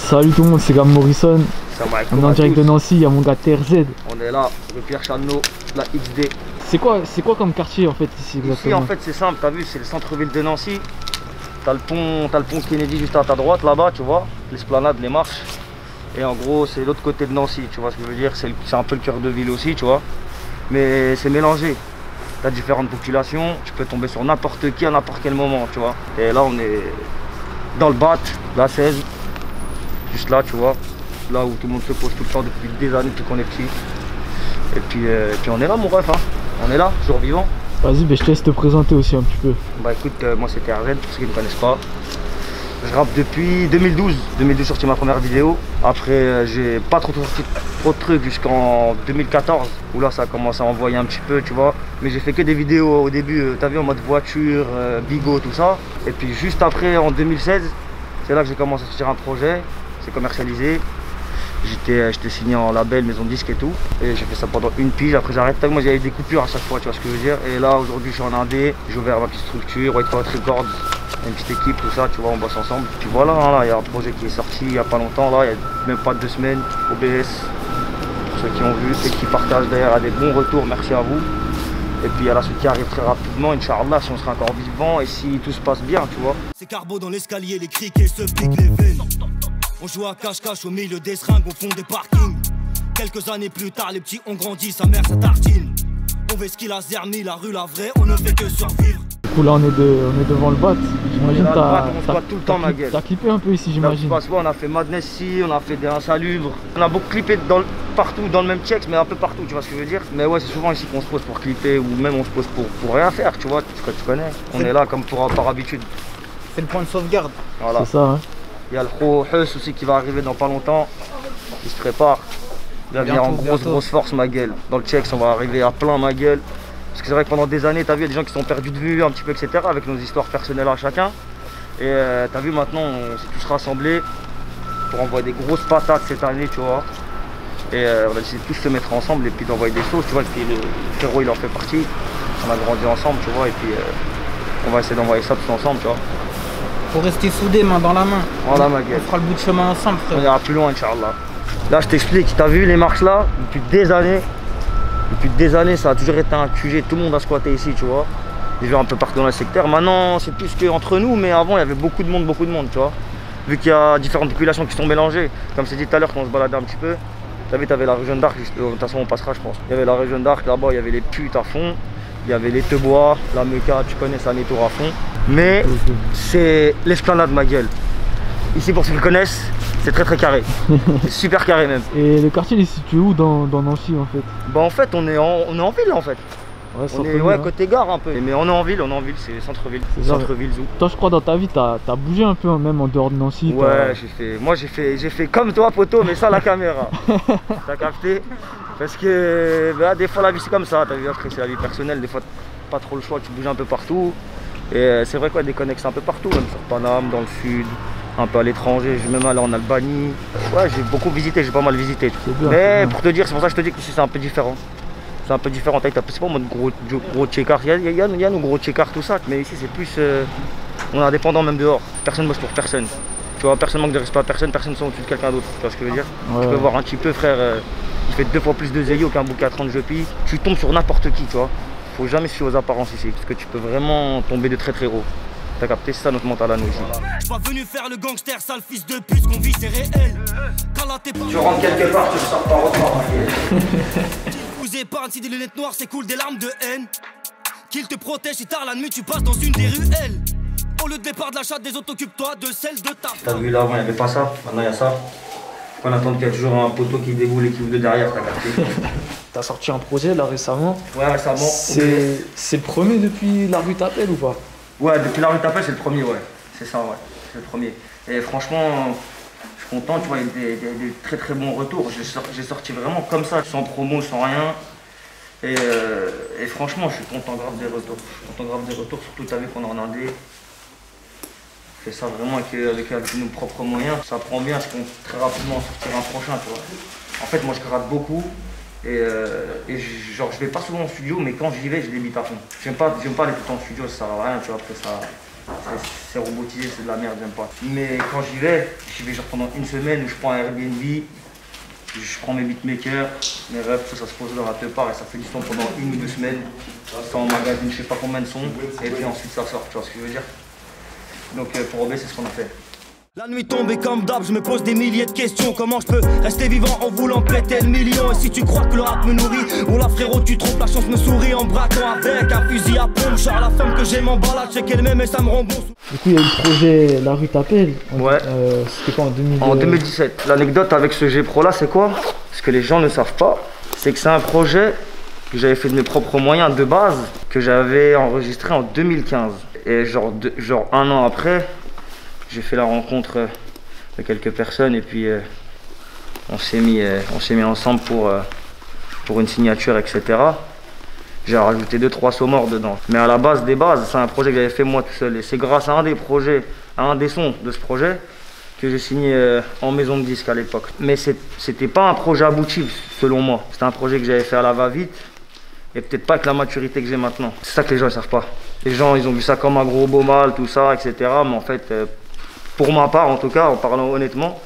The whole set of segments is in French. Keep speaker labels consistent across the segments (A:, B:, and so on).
A: Salut tout le monde, c'est Gam Morrison. On est en direct de Nancy, il y a mon gars TRZ.
B: On est là, le Pierre Chanot, la XD.
A: C'est quoi comme quartier en fait ici exactement?
B: Ici en fait c'est simple, t'as vu, c'est le centre-ville de Nancy. T'as le pont Kennedy juste à ta droite là-bas, tu vois, l'esplanade, les marches. Et en gros c'est l'autre côté de Nancy, tu vois ce que je veux dire, c'est un peu le cœur de ville aussi, tu vois. Mais c'est mélangé. T'as différentes populations, tu peux tomber sur n'importe qui à n'importe quel moment, tu vois. Et là on est dans le BAT, la 16, juste là, tu vois. Là où tout le monde se pose tout le temps depuis des années, depuis qu'on est petit. Et puis on est là mon ref, hein. On est là, toujours vivant.
A: Vas-y, je te laisse te présenter aussi un petit peu.
B: Bah écoute, moi c'est TRZ, pour ceux qui ne me connaissent pas. Je rappe depuis 2012. 2012 sorti ma première vidéo. Après j'ai pas trop sorti trop de trucs jusqu'en 2014 où là ça a commencé à envoyer un petit peu, tu vois. Mais j'ai fait que des vidéos au début, t'as vu, en mode voiture, bigot, tout ça. Et puis juste après en 2016, c'est là que j'ai commencé à sortir un projet. C'est commercialisé. J'étais signé en label, maison de disque et tout. Et j'ai fait ça pendant une pige. Après j'arrête. Moi j'avais des coupures à chaque fois, tu vois ce que je veux dire. Et là aujourd'hui je suis en indé. J'ai ouvert ma petite structure, White Coat Records, une petite équipe, tout ça, tu vois, on bosse ensemble. Puis voilà, hein, là il y a un projet qui est sorti il n'y a pas longtemps, là, il n'y a même pas 2 semaines, OBS. Pour ceux qui ont vu et qui partagent d'ailleurs à des bons retours, merci à vous. Et puis il y a la suite qui arrive très rapidement, Inch'Allah, si on sera encore vivant et si tout se passe bien, tu vois.
C: C'est Carbo dans l'escalier, les criquets se piquent les veines. On joue à cache-cache au milieu des seringues au fond des parkings. Quelques années plus tard, les petits ont grandi, sa mère sa tartine. On veut ce qu'il a zermi, la rue la vraie, on ne fait que survivre.
A: Du coup là on est devant le BAT. J'imagine
B: on se bat tout le temps ma gueule.
A: T'as clippé un peu ici j'imagine.
B: On a fait Madness ici, on a fait des insalubres. On a beaucoup clippé partout dans le même check, mais un peu partout, tu vois ce que je veux dire. Mais ouais, c'est souvent ici qu'on se pose pour clipper ou même on se pose pour rien faire, tu vois, tu connais. On est là comme par habitude.
C: C'est le point de sauvegarde.
B: Voilà.
A: C'est ça, hein.
B: Il y a le Pro Hus aussi qui va arriver dans pas longtemps. Il se prépare. Il va venir en grosse force ma gueule. Dans le check, on va arriver à plein ma gueule. Parce que c'est vrai que pendant des années, t'as vu, il y a des gens qui sont perdus de vue un petit peu, etc. avec nos histoires personnelles à chacun. Et t'as vu, maintenant, on s'est tous rassemblés pour envoyer des grosses patates cette année, tu vois. Et on va essayer de tous se mettre ensemble et puis d'envoyer des sauces, tu vois. Et puis le frérot, il en fait partie. On a grandi ensemble, tu vois. Et puis on va essayer d'envoyer ça tous ensemble, tu vois.
D: Faut rester soudés, main dans la main.
B: Voilà ma gueule.
D: On fera le bout de chemin ensemble, frère.
B: On ira plus loin, Inch'Allah. Là, je t'explique, t'as vu les marches là, depuis des années, ça a toujours été un QG, tout le monde a squatté ici, tu vois. Des gens un peu partout dans le secteur. Maintenant, c'est plus qu'entre nous, mais avant, il y avait beaucoup de monde, tu vois. Vu qu'il y a différentes populations qui sont mélangées. Comme c'est dit tout à l'heure, quand on se baladait un petit peu, t'as vu, t'avais la rue Jeanne d'Arc, de toute façon, on passera, je pense. Il y avait la rue Jeanne d'Arc, là-bas, il y avait les putes à fond. Il y avait les Tebois, la Mecca, tu connais, ça nettoie à fond. Mais c'est l'esplanade, ma gueule. Ici, pour ceux qui connaissent, c'est très carré. C'est super carré même.
A: Et le quartier il est situé où dans Nancy en fait?
B: Bah en fait on est en ville en fait.
A: Ouais,
B: on est ouais, côté gare un peu. Mais on est en ville, c'est centre-ville. Centre-ville zoo.
A: Toi je crois dans ta vie t'as bougé un peu hein, même en dehors de Nancy.
B: Ouais, j'ai fait comme toi poteau, mais ça la caméra. T'as capté? Parce que bah, des fois la vie c'est comme ça, t'as vu, après c'est la vie personnelle, des fois pas trop le choix, tu bouges un peu partout. Et c'est vrai quoi, des connexes un peu partout, même sur Paname, dans le sud, un peu à l'étranger, j'ai même allé en Albanie. Ouais, j'ai beaucoup visité, j'ai pas mal visité.
A: Bien,
B: mais pour te dire, c'est pour ça que je te dis que ici c'est un peu différent. C'est un peu différent, c'est pas en mode gros check-art, il y a nos gros check-art, tout ça, mais ici c'est plus, on est indépendant même dehors, personne bosse pour personne. Tu vois, personne manque de respect à personne, personne ne sont au-dessus de quelqu'un d'autre, tu vois ce que je veux dire.
A: Ouais.
B: Tu peux voir un petit peu frère, il fait 2 fois plus de zéyo qu'un bouquet à 30 jeux pilles, tu tombes sur n'importe qui, tu vois. Faut jamais se fier aux apparences ici, parce que tu peux vraiment tomber de très haut. T'as capté, c'est ça notre mental à nous ici.
C: J'suis pas venu faire le gangster, sale fils de pute, qu'on vit c'est réel.
B: Tu rentres quelque part, tu sors par autre part.
C: Vous épargne si des lunettes noires s'écoulent des larmes de haine. Qu'il te protège si tard la nuit tu passes dans une des ruelles. Au lieu de départ de la chatte des autres, occupe-toi de celle de ta femme.
B: T'as vu là avant il n'y avait pas ça, maintenant il y a ça. On attend qu'il y a toujours un poteau qui déboule et qui ouvre de derrière, t'as capté.
A: T'as sorti un projet là récemment.
B: Ouais récemment.
A: C'est le premier depuis La Rue t'appelle ou pas?
B: Ouais, depuis La Rue t'appelle c'est le premier, ouais. C'est ça, ouais. C'est le premier. Et franchement, je suis content, tu vois, il y a des très bons retours. J'ai sorti vraiment comme ça, sans promo, sans rien. Et franchement, je suis content grave des retours. Je suis content grave des retours, surtout t'as vu qu'on est en indé. On fait ça vraiment avec nos propres moyens. Ça prend bien, je compte très rapidement sortir un prochain, tu vois. En fait, moi je gratte beaucoup. Et genre je vais pas souvent en studio, mais quand j'y vais, je débite à fond. J'aime pas aller tout le temps en studio, ça sert à rien, tu vois, après ça C'est robotisé, c'est de la merde, j'aime pas. Mais quand j'y vais genre pendant une semaine où je prends un Airbnb, je prends mes beatmakers, mes refs, ça se pose là à te part et ça fait du son pendant 1 ou 2 semaines. Ça emmagasine je sais pas combien de sons et puis ensuite ça sort, tu vois ce que je veux dire. Donc pour OB c'est ce qu'on a fait.
C: La nuit tombée comme d'hab, je me pose des milliers de questions. Comment je peux rester vivant en voulant péter le million? Et si tu crois que le rap me nourrit, oh là frérot tu trompes, la chance me sourit en braquant avec un fusil à pompe. Genre la femme que j'aime en balade, je sais qu'elle m'aime et ça me rend bon.
A: Du coup, il y a eu le projet La Rue t'appelle.
B: Ouais.
A: C'était quoi en
B: En 2017. L'anecdote avec ce G-Pro là, c'est quoi? Ce que les gens ne savent pas, c'est que c'est un projet que j'avais fait de mes propres moyens de base, que j'avais enregistré en 2015. Et genre 1 an après, j'ai fait la rencontre de quelques personnes et puis on s'est mis ensemble pour une signature, etc. J'ai rajouté 2-3 sons morts dedans. Mais à la base des bases, c'est un projet que j'avais fait moi tout seul. Et c'est grâce à un des sons de ce projet que j'ai signé en maison de disque à l'époque. Mais c'était pas un projet abouti selon moi. C'était un projet que j'avais fait à la va-vite et peut-être pas avec la maturité que j'ai maintenant. C'est ça que les gens ne savent pas. Les gens ils ont vu ça comme un gros beau mal, tout ça, etc. Mais en fait, pour ma part en tout cas, en parlant honnêtement,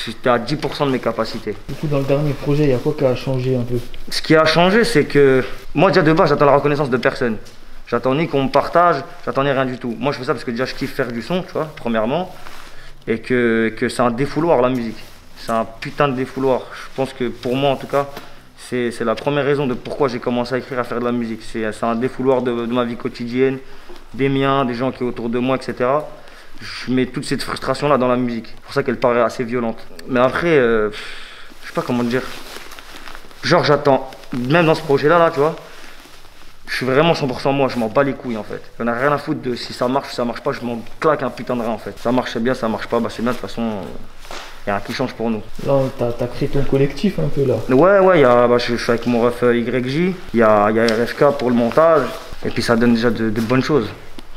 B: j'étais à 10% de mes capacités.
A: Du coup, dans le dernier projet, il y a quoi qui a changé un peu?
B: Ce qui a changé, c'est que moi déjà de base, j'attends la reconnaissance de personne. J'attends ni qu'on me partage, j'attends ni rien du tout. Moi je fais ça parce que déjà je kiffe faire du son, tu vois, premièrement. Et que c'est un défouloir la musique. C'est un putain de défouloir. Je pense que pour moi en tout cas, c'est la première raison de pourquoi j'ai commencé à écrire, à faire de la musique. C'est un défouloir de ma vie quotidienne, des miens, des gens qui sont autour de moi, etc. Je mets toute cette frustration là dans la musique. C'est pour ça qu'elle paraît assez violente. Mais après, je sais pas comment te dire. Genre j'attends, même dans ce projet là, tu vois, je suis vraiment 100% moi, je m'en bats les couilles en fait. J'en ai rien à foutre de si ça marche ou si ça marche pas, je m'en claque un putain de rein en fait. Ça marche c'est bien, ça marche pas, bah c'est bien de toute façon, y a rien qui change pour nous.
A: Là, t'as créé ton collectif un peu là.
B: Ouais, je suis avec mon ref YJ, il y a RFK pour le montage, et puis ça donne déjà de bonnes choses.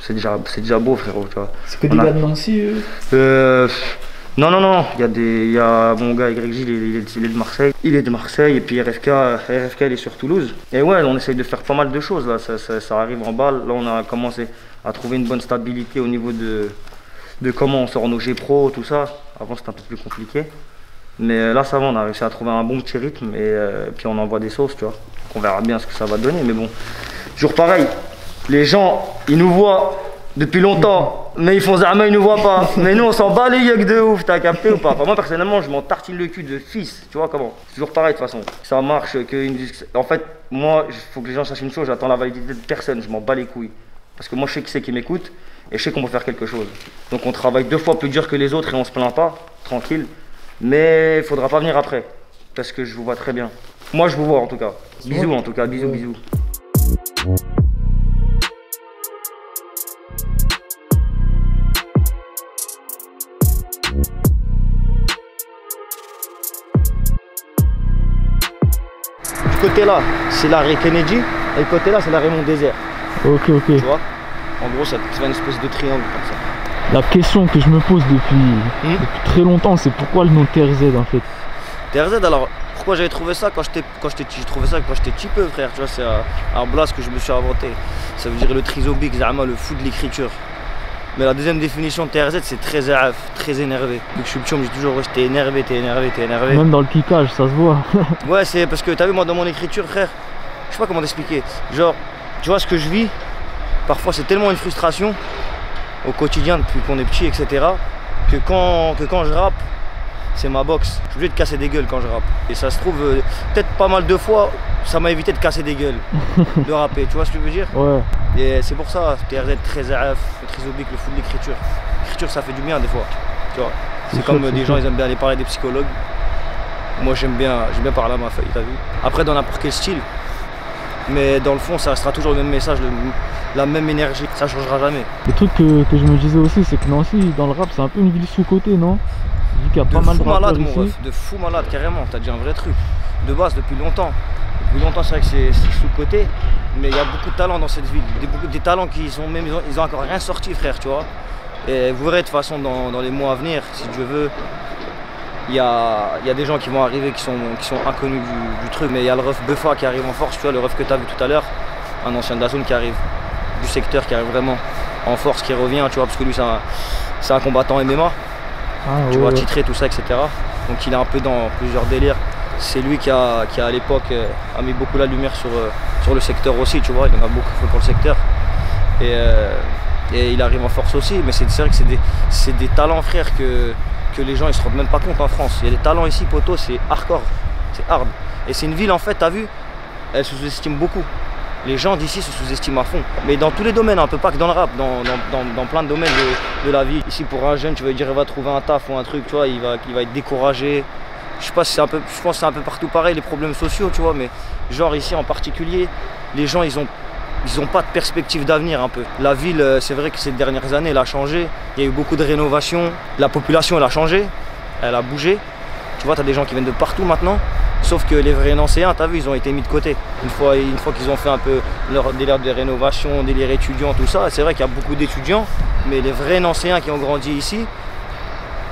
B: C'est déjà beau frérot, tu vois. C'est
A: que des gars de Nancy
B: Non, il y a mon gars YJ, il est de Marseille. Il est de Marseille et puis RFK il est sur Toulouse. Et ouais, on essaye de faire pas mal de choses là, ça arrive en balle. Là on a commencé à trouver une bonne stabilité au niveau de comment on sort nos G-Pro, tout ça. Avant c'était un peu plus compliqué. Mais là ça va, on a réussi à trouver un bon petit rythme et puis on envoie des sauces, tu vois. Donc on verra bien ce que ça va donner, mais bon. Toujours pareil, les gens, ils nous voient depuis longtemps, mais ils font zama, ils nous voient pas. Mais nous, on s'en bat les yeux de ouf, t'as capté ou pas? Enfin, moi, personnellement, je m'en tartine le cul de fils, tu vois comment? C'est toujours pareil de toute façon. Ça marche, en fait, moi, il faut que les gens sachent une chose, j'attends la validité de personne, je m'en bats les couilles. Parce que moi, je sais qui c'est qui m'écoute et je sais qu'on peut faire quelque chose. Donc, on travaille 2 fois plus dur que les autres et on se plaint pas, tranquille. Mais il faudra pas venir après, parce que je vous vois très bien. Moi, je vous vois en tout cas. Bisous en tout cas, bisous, bisous. Ce côté là, c'est l'arrêt Kennedy, et le côté là, c'est l'arrêt Mont Désert.
A: Ok.
B: Tu vois? En gros, ça fait une espèce de triangle comme ça.
A: La question que je me pose depuis très longtemps, c'est pourquoi le nom TRZ en fait?
B: TRZ, alors pourquoi j'avais trouvé ça quand j'étais j'ai trouvé ça quand j'étais petit peu frère, tu vois, c'est un blast que je me suis inventé. Ça veut dire le trisobique, Zama, le fou de l'écriture. Mais la deuxième définition de TRZ, c'est très énervé. Depuis que je suis petit, on me dit toujours ouais, t'es énervé.
A: Même dans le kickage, ça se voit.
B: Ouais, c'est parce que t'as vu, moi dans mon écriture, frère, je sais pas comment t'expliquer. Genre, tu vois ce que je vis, parfois c'est tellement une frustration au quotidien depuis qu'on est petit, etc. Que quand je rappe, c'est ma boxe. Je suis obligé de casser des gueules quand je rappe. Et ça se trouve, peut-être pas mal de fois, ça m'a évité de casser des gueules, de rapper, tu vois ce que je veux dire?
A: Ouais.
B: Et c'est pour ça, TRZ, très AF, le trisobique, le fou de l'écriture. L'écriture, ça fait du bien des fois, tu vois. C'est comme des gens, ils aiment bien aller parler des psychologues. Moi, j'aime bien parler à ma feuille, t'as vu? Après, dans n'importe quel style. Mais dans le fond, ça restera toujours le même message, la même énergie, ça changera jamais.
A: Le truc que je me disais aussi, c'est que Nancy, dans le rap, c'est un peu une ville sous-cotée, non? Vu qu'il y a pas mal de rappeurs ici.
B: De fou malade, carrément, t'as dit un vrai truc. De base, depuis longtemps. Depuis longtemps, c'est vrai que c'est sous-côté, mais il y a beaucoup de talents dans cette ville. Des talents qui sont même, ils ont encore rien sorti, frère, tu vois. Et vous verrez de toute façon dans les mois à venir, si Dieu veut, il y a des gens qui vont arriver qui sont inconnus du truc, mais il y a le ref Buffa qui arrive en force, tu vois, le ref que tu as vu tout à l'heure, un ancien de la zone qui arrive, du secteur qui arrive vraiment. en force qui revient, tu vois, parce que lui c'est un combattant MMA, tu vois, titré, tout ça, etc. Donc il est un peu dans plusieurs délires. C'est lui qui à l'époque a mis beaucoup la lumière sur le secteur aussi, tu vois, il en a beaucoup fait pour le secteur. Et il arrive en force aussi, mais c'est vrai que c'est des talents, frère, que les gens ils se rendent même pas compte en France. Il y a des talents ici, poto, c'est hardcore, c'est hard. Et c'est une ville, en fait, t'as vu, elle se sous-estime beaucoup. Les gens d'ici se sous-estiment à fond. Mais dans tous les domaines, un peu pas que dans le rap, dans plein de domaines de la vie. Ici, pour un jeune, tu vas dire, il va trouver un taf ou un truc, tu vois, il va être découragé. Je sais pas si je pense que c'est un peu partout pareil, les problèmes sociaux, tu vois, mais genre ici en particulier, les gens, ils ont pas de perspective d'avenir un peu. La ville, c'est vrai que ces dernières années, elle a changé. Il y a eu beaucoup de rénovations. La population, elle a changé, elle a bougé. Tu vois, tu as des gens qui viennent de partout maintenant. Sauf que les vrais Nancéens, tu as vu, ils ont été mis de côté. Une fois qu'ils ont fait un peu leur délire de rénovation, délire étudiant, tout ça, c'est vrai qu'il y a beaucoup d'étudiants, mais les vrais Nancéens qui ont grandi ici,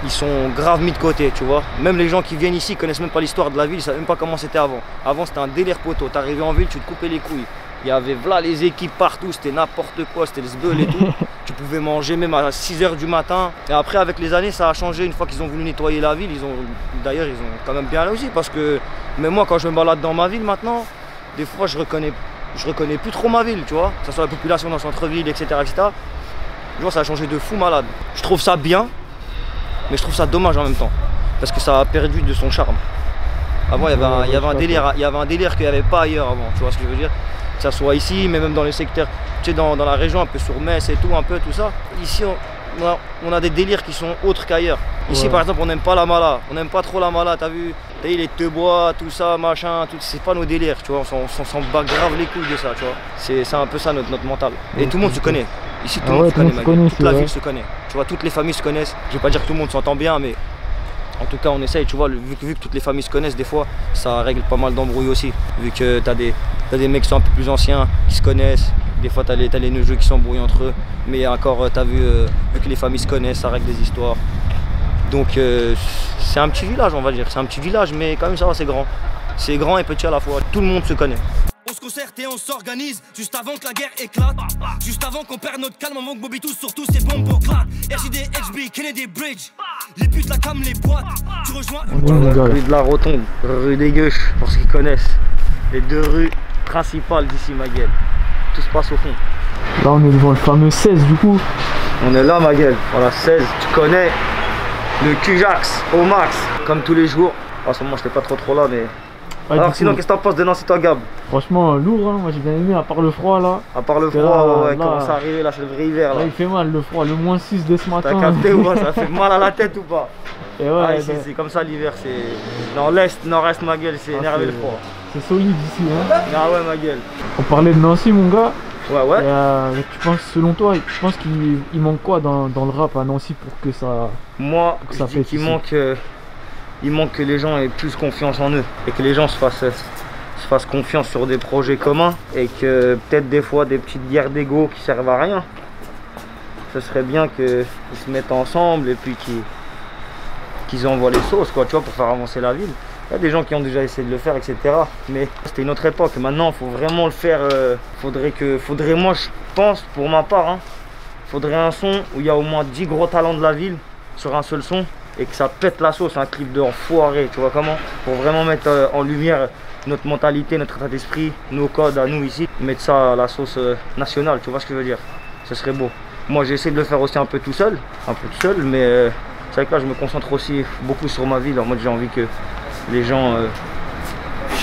B: ils sont grave mis de côté, tu vois. Même les gens qui viennent ici connaissent même pas l'histoire de la ville, ils savent même pas comment c'était avant. Avant, c'était un délire poteau. T'arrivais en ville, tu te coupais les couilles. Il y avait là les équipes partout, c'était n'importe quoi, c'était le sbeul et tout. Tu pouvais manger même à 6 h du matin. Et après, avec les années, ça a changé. Une fois qu'ils ont voulu nettoyer la ville, d'ailleurs, ils ont quand même bien réussi. Parce que même moi, quand je me balade dans ma ville maintenant, des fois, je reconnais plus trop ma ville, tu vois. Que ce soit la population dans le centre-ville, etc., etc. Tu vois, ça a changé de fou malade. Je trouve ça bien, mais je trouve ça dommage en même temps. Parce que ça a perdu de son charme. Avant, il y avait un délire qu'il n'y avait pas ailleurs avant, tu vois ce que je veux dire. Que ça soit ici, mais même dans les secteurs, tu sais, dans la région, un peu sur Metz et tout, un peu tout ça. Ici, on a des délires qui sont autres qu'ailleurs. Ici, par exemple, on n'aime pas la mala, on n'aime pas trop la mala, t'as vu, les tebois, tout ça, machin, tout, c'est pas nos délires, tu vois, on s'en bat grave les couilles de ça, tu vois. C'est un peu ça notre mental. Et tout le monde se connaît. Ici, tout le monde se connaît, toute la ville se connaît. Tu vois, toutes les familles se connaissent. Je vais pas dire que tout le monde s'entend bien, mais en tout cas, on essaye, tu vois, vu que toutes les familles se connaissent, des fois, ça règle pas mal d'embrouilles aussi. Vu que t'as des mecs qui sont un peu plus anciens, qui se connaissent. Des fois, t'as les neveux qui s'embrouillent entre eux. Mais encore, t'as vu que les familles se connaissent, ça règle des histoires. Donc, c'est un petit village, on va dire. C'est un petit village, mais quand même, ça va, c'est grand. C'est grand et petit à la fois. Tout le monde se connaît.
C: On se concerte et on s'organise juste avant que la guerre éclate. Juste avant qu'on perde notre calme, avant que Bobby tous surtout ses bombes claquent. RJD, HB, Kennedy Bridge. Les putes, la cam, les boîtes. Tu rejoins
B: rue de la Rotonde, rue des Gueuches, pour ceux qui connaissent. Les deux rues principales d'ici, ma gueule. Tout se passe au fond.
A: Là, on est devant le fameux 16 du coup.
B: On est là, ma gueule. Voilà, 16. Tu connais le Cujax au max, comme tous les jours. En ce moment, je n'étais pas trop là, mais. Alors sinon, qu'est-ce que t'en penses de Nancy, toi, Gab?
A: Franchement, lourd, hein. Moi j'ai bien aimé, à part le froid là.
B: À part le froid, ouais, commence à arriver, là c'est le vrai hiver. Là,
A: il fait mal le froid, le moins 6 dès ce matin.
B: T'as capté ou pas? Ça fait mal à la tête ou pas?
A: Et ouais,
B: ici c'est comme ça l'hiver, c'est. Dans l'est, nord-est, ma gueule, c'est énervé le froid.
A: C'est solide ici, hein.
B: Ah ouais, ma gueule.
A: On parlait de Nancy, mon gars.
B: Ouais, ouais.
A: Et, tu penses, selon toi, tu penses qu'il manque quoi dans le rap à Nancy pour que ça.
B: Moi, je dis qu'il manque. Il manque que les gens aient plus confiance en eux et que les gens se fassent confiance sur des projets communs et que peut-être des fois des petites guerres d'ego qui servent à rien. Ce serait bien qu'ils se mettent ensemble et puis qu'ils envoient les sauces, quoi, tu vois, pour faire avancer la ville. Il y a des gens qui ont déjà essayé de le faire, etc. Mais c'était une autre époque. Maintenant, il faut vraiment le faire. Faudrait, moi, je pense, pour ma part, hein, faudrait un son où il y a au moins 10 gros talents de la ville sur un seul son et que ça pète la sauce, un clip de enfoiré, tu vois comment? Pour vraiment mettre en lumière notre mentalité, notre état d'esprit, nos codes à nous ici, mettre ça à la sauce nationale, tu vois ce que je veux dire? Ce serait beau. Moi j'essaie de le faire aussi un peu tout seul, mais c'est vrai que là je me concentre aussi beaucoup sur ma ville, en mode j'ai envie que les gens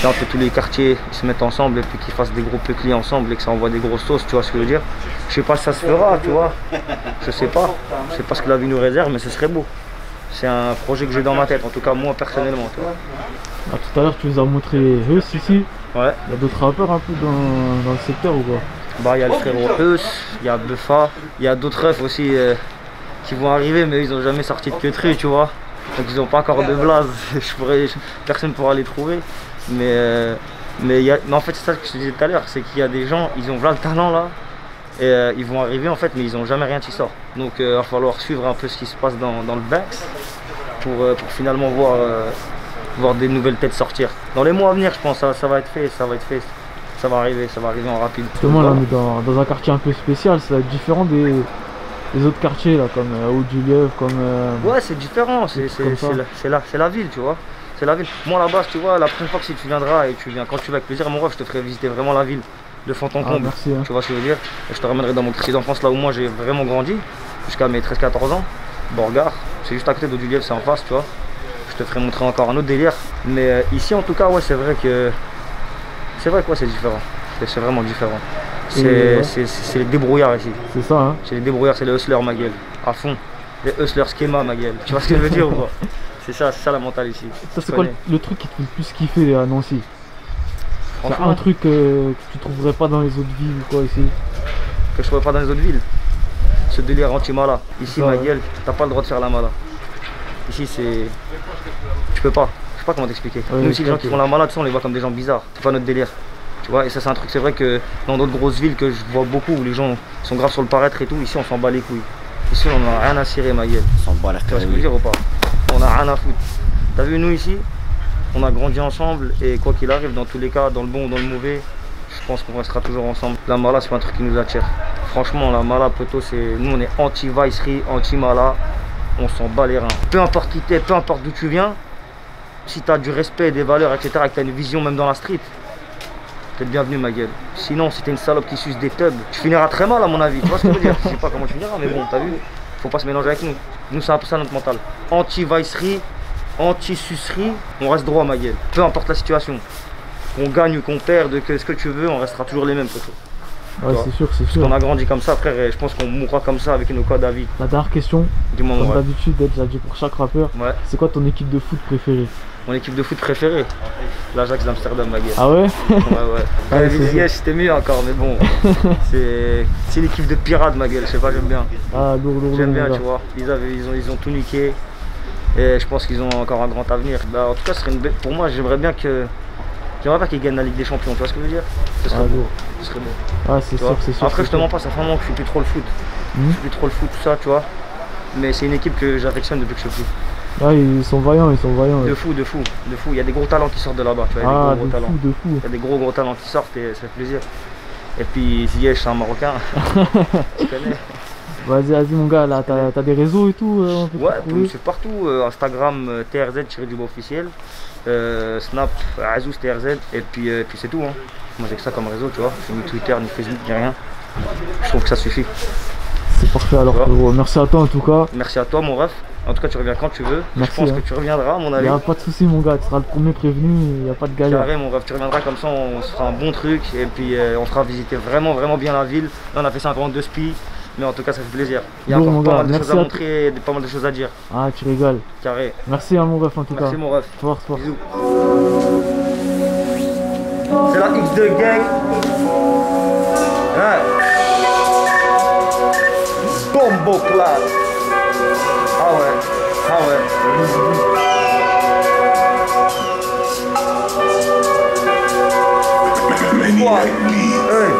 B: dans tous les quartiers ils se mettent ensemble et puis qu'ils fassent des gros péclis ensemble et que ça envoie des grosses sauces, tu vois ce que je veux dire? Je sais pas si ça se fera, tu vois, je sais pas ce que la vie nous réserve, mais ce serait beau. C'est un projet que j'ai dans ma tête, en tout cas moi personnellement, tu vois.
A: Ah, tout à l'heure tu nous as montré Heus ici.
B: Ouais.
A: Il y a d'autres rappeurs un peu dans le secteur ou quoi?
B: Bah il y a le frérot Heus, il y a Buffa, il y a d'autres refs aussi qui vont arriver mais ils ont jamais sorti de queutru, tu vois. Donc ils n'ont pas encore de blaze, personne ne pourra les trouver. Mais en fait c'est ça que je te disais tout à l'heure, c'est qu'il y a des gens, ils ont voilà le talent là. Et ils vont arriver en fait mais ils n'ont jamais rien qui sort. Donc il va falloir suivre un peu ce qui se passe dans le Banks pour finalement voir des nouvelles têtes sortir. Dans les mois à venir je pense ça va être fait, ça va arriver en rapide.
A: Justement, là, on est dans un quartier un peu spécial, ça va être différent des autres quartiers, là, comme Haut-du-Lièvre, comme...
B: Ouais, c'est différent, c'est la ville, tu vois. C'est la ville. Moi, là-bas, tu vois, la prochaine fois que si tu viendras et tu viens, quand tu vas avec plaisir, mon ref, je te ferai visiter vraiment la ville de fond en comble.
A: Merci, hein.
B: Tu vois ce que je veux dire? Et je te ramènerai dans mon quartier d'enfance, là où moi j'ai vraiment grandi, jusqu'à mes 13-14 ans. Borgard, c'est juste à côté d'Haut-du-Lièvre, c'est en face, tu vois. Je te ferai montrer encore un autre délire. Mais ici, en tout cas, ouais, c'est vrai que c'est différent. C'est vraiment différent. C'est les débrouillards ici.
A: C'est ça, hein.
B: C'est les débrouillards, c'est les hustlers, ma gueule. À fond. Les hustlers schéma, ma gueule. Tu vois ce que je veux dire ou pas? C'est ça la mentale ici.
A: Ça, c'est quoi le truc qui te fait le plus kiffer à Nancy? C'est un truc que tu trouverais pas dans les autres villes ou quoi ici?
B: Que je trouverais pas dans les autres villes? Ce délire anti-mala. Ici, ma gueule, t'as pas le droit de faire la mala. Ici, c'est... Tu peux pas. Je sais pas comment t'expliquer.
A: Ouais,
B: nous, ici, les gens qui font la mala, on les voit comme des gens bizarres. C'est pas notre délire. Tu vois, et ça, c'est un truc, c'est vrai que dans d'autres grosses villes que je vois beaucoup, où les gens sont graves sur le paraître et tout, ici, on s'en bat les couilles. Ici, on en a rien à cirer, ma gueule.
E: On s'en bat les couilles.
B: Tu vois ce que je veux dire ou pas? On a rien à foutre. T'as vu, nous, ici, on a grandi ensemble et quoi qu'il arrive, dans tous les cas, dans le bon ou dans le mauvais, je pense qu'on restera toujours ensemble. La mala, c'est pas un truc qui nous attire. Franchement, la mala, poteau, c'est... Nous, on est anti-vicerie, anti-mala. On s'en bat les reins. Peu importe qui t'es, peu importe d'où tu viens, si t'as du respect, des valeurs, etc., et que t'as une vision même dans la street, t'es le bienvenu, ma gueule. Sinon, si t'es une salope qui suce des tubs, tu finiras très mal, à mon avis. Tu vois ce que je veux dire? Je sais pas comment tu finiras, mais bon, t'as vu? Faut pas se mélanger avec nous. Nous, c'est un peu ça notre mental. Anti-vicerie, anti-sucerie, on reste droit, ma gueule. Peu importe la situation. Qu'on gagne ou qu'on perde, que ce que tu veux, on restera toujours les mêmes, poteau.
A: Ouais, c'est sûr, c'est sûr.
B: On a grandi comme ça, frère, et je pense qu'on mourra comme ça avec nos codes à vie.
A: La dernière question,
B: Dis-moi,
A: comme
B: ouais.
A: d'habitude, déjà dit pour chaque rappeur,
B: Ouais.
A: c'est quoi ton équipe de foot préférée?
B: Mon équipe de foot préférée, l'Ajax d'Amsterdam, ma gueule.
A: Ah ouais?
B: Ouais. Yes, c'était mieux encore, mais bon. C'est l'équipe de pirates, ma gueule, je sais pas, j'aime bien.
A: Ah, lourd,
B: J'aime bien, tu vois. Ils ont tout niqué. Et je pense qu'ils ont encore un grand avenir. Bah, en tout cas, ce serait une belle... pour moi, j'aimerais bien qu'ils gagnent la Ligue des Champions, tu vois ce que je veux dire? Ce serait beau. Ce serait beau.
A: Ouais, c'est sûr, c'est sûr.
B: Après, je te mens pas, ça fait un moment que je suis plus trop le foot. Je suis plus trop le foot, tout ça, tu vois. Mais c'est une équipe que j'affectionne depuis que je suis petit.
A: Ouais, ils sont vaillants, ils sont vaillants.
B: De fou. Il y a des gros talents qui sortent de là-bas, tu vois.
A: Ah,
B: Il y a des gros talents.
A: de fou.
B: Il y a des gros talents qui sortent et ça fait plaisir. Et puis Ziyech, c'est un Marocain. Tu connais.
A: Vas-y, mon gars, là, t'as des réseaux et tout
B: Ouais, c'est partout. Instagram, TRZ, officiel. Snap, Azouz, TRZ. Et puis c'est tout. Hein. Moi, j'ai que ça comme réseau, tu vois. Je n'ai ni Twitter, ni Facebook, ni rien. Je trouve que ça suffit.
A: C'est parfait alors, frérot. Merci à toi en tout cas.
B: Merci à toi, mon ref. En tout cas, tu reviens quand tu veux.
A: Merci,
B: je pense que tu reviendras, à mon avis.
A: Il n'y a pas de souci, mon gars. Tu seras le premier prévenu. Il n'y a pas de galère.
B: Carré, mon ref. Tu reviendras comme ça, on se fera un bon truc. Et puis, on fera visiter vraiment bien la ville. Là, on a fait 52 spies. Mais en tout cas, ça fait plaisir. Il y a encore pas mal de choses à montrer et pas mal de choses à dire.
A: Ah, tu rigoles.
B: Carré.
A: Merci à mon ref en tout cas.
B: Merci, mon ref.
A: Force.
B: Bisous. C'est la X2 Gang. Ouais. Bombo Class. Ah ouais. Quoi? Hey.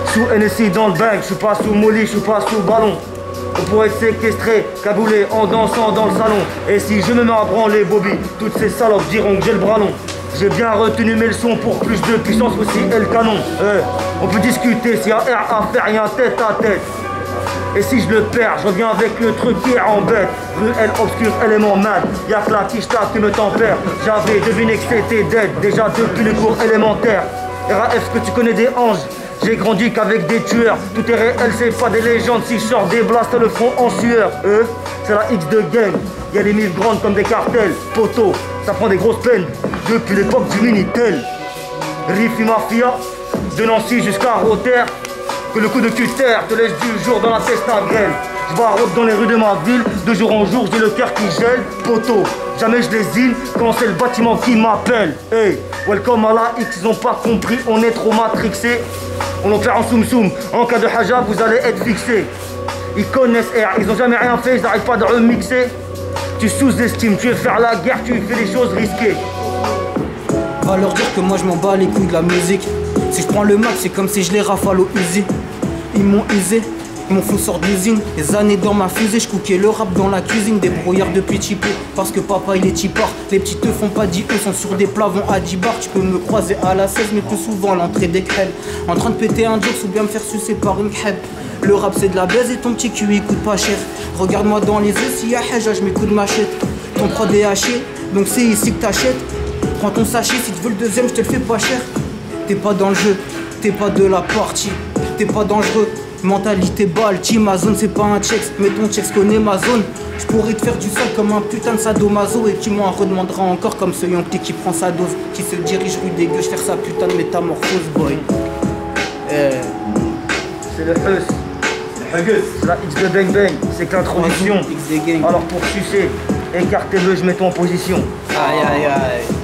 B: Sous NSI dans le bang, je suis pas sous Molly, je suis pas sous ballon. On pourrait être séquestré, cagoulé en dansant dans le salon. Et si je me mets à branler Bobby, toutes ces salopes diront que j'ai le bras long. J'ai bien retenu mes leçons pour plus de puissance aussi et le canon. On peut discuter s'il y a R à faire, y'a tête à tête. Et si je le perds, je reviens avec le truc qui embête. Ruelle obscure, élément mad, y'a que la quicheta qui me tempère. J'avais deviné que c'était dead, déjà depuis le cours élémentaire. RAF que tu connais des anges, j'ai grandi qu'avec des tueurs. Tout est réel, c'est pas des légendes. Si je sors des blasts, le front en sueur. C'est la X2 Gang, y'a les mille grandes comme des cartels. Poteau, ça prend des grosses peines depuis l'époque du Minitel. Riffy Mafia, de Nancy jusqu'à Rotter. Que le coup de cutter te laisse du jour dans la tête à grêle. Je barrote dans les rues de ma ville, de jour en jour j'ai le cœur qui gèle. Poteau, jamais je lésine quand c'est le bâtiment qui m'appelle. Hey, welcome à la X, ils ont pas compris, on est trop matrixé. On en fait en soum soum, en cas de haja vous allez être fixé. Ils connaissent R, ils ont jamais rien fait, ils n'arrivent pas de remixer. Tu sous-estimes, tu veux faire la guerre, tu fais des choses risquées.
F: Va leur dire que moi je m'en bats les couilles de la musique. Si je prends le max, c'est comme si je les rafale au Uzi. Ils m'ont usé, Mon fou sort d'usine, les années dans ma fusée, je cookais le rap dans la cuisine, des brouillards depuis petit peu, parce que papa il est tipard. Les petits te font pas 10 eux, sont sur des plats, vont à 10 bars. Tu peux me croiser à la 16, mais plus souvent à l'entrée des crèmes. En train de péter un joke ou bien me faire sucer par une crêpe. Le rap c'est de la baise et ton petit cul il coûte pas cher. Regarde-moi dans les yeux, s'il y a haja, je mets coup de machette. Ton prod est haché, donc c'est ici que t'achètes. Prends ton sachet, si tu veux le deuxième, je te le fais pas cher. T'es pas dans le jeu, t'es pas de la partie, t'es pas dangereux. Mentalité balle, ma zone c'est pas un checks, mais ton checks connaît ma zone. Je pourrais te faire du sale comme un putain de sadomaso, et tu m'en redemanderas encore comme ce yonkté qui prend sa dose, qui se dirige rue des gueux, faire sa putain de métamorphose, boy.
B: C'est le Huss. C'est la X de Bang Bang, c'est que l'introduction. Alors pour sucer, écartez-le, je mets toi en position.
F: Aïe aïe aïe.